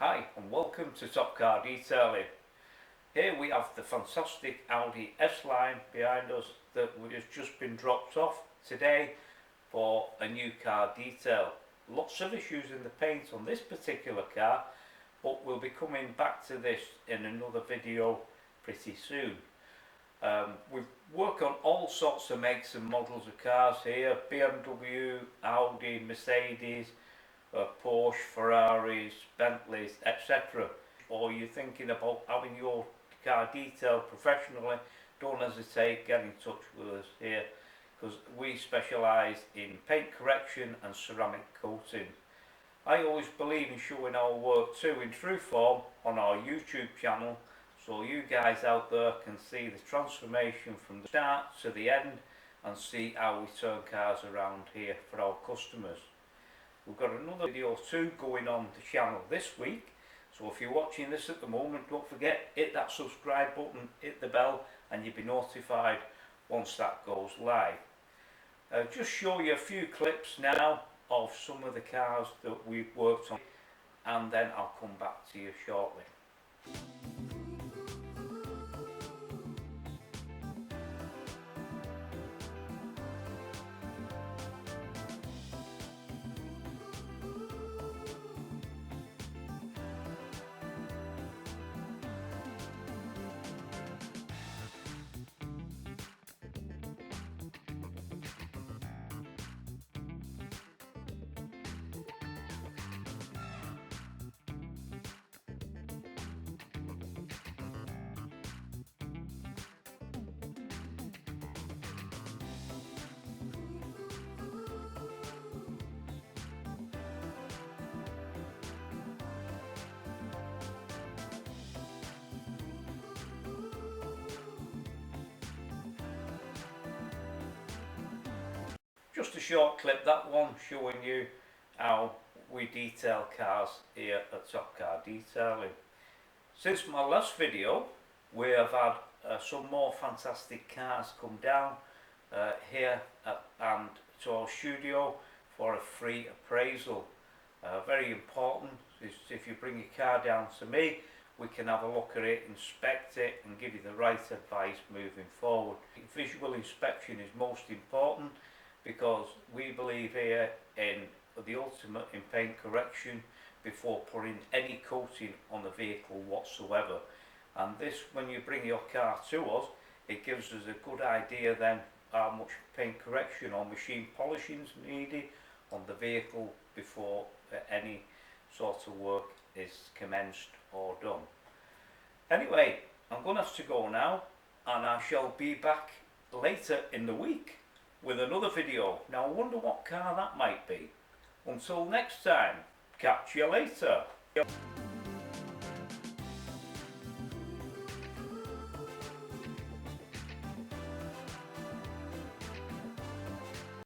Hi and welcome to Top Car Detailing. Here we have the fantastic Audi S-Line behind us that has just been dropped off today for a new car detail. Lots of issues in the paint on this particular car, but we'll be coming back to this in another video pretty soon. We've worked on all sorts of makes and models of cars here: BMW, Audi, Mercedes, Porsche, Ferraris, Bentleys, etc. Or you're thinking about having your car detailed professionally, don't hesitate, get in touch with us here, because we specialise in paint correction and ceramic coating. I always believe in showing our work too in true form on our YouTube channel, so you guys out there can see the transformation from the start to the end and see how we turn cars around here for our customers. We've got another video too going on the channel this week, so if you're watching this at the moment, don't forget, hit that subscribe button, hit the bell, and you'll be notified once that goes live. Just show you a few clips now of some of the cars that we've worked on, and then I'll come back to you shortly. Just a short clip, that one showing you how we detail cars here at Top Car Detailing. Since my last video, we have had some more fantastic cars come down here and to our studio for a free appraisal. Very important is if you bring your car down to me, we can have a look at it, inspect it, and give you the right advice moving forward. Visual inspection is most important, because we believe here in the ultimate in paint correction before putting any coating on the vehicle whatsoever. And this, when you bring your car to us, it gives us a good idea then how much paint correction or machine polishing is needed on the vehicle before any sort of work is commenced or done. Anyway, I'm going to have to go now, and I shall be back later in the week with another video. Now I wonder what car that might be. Until next time, catch you later.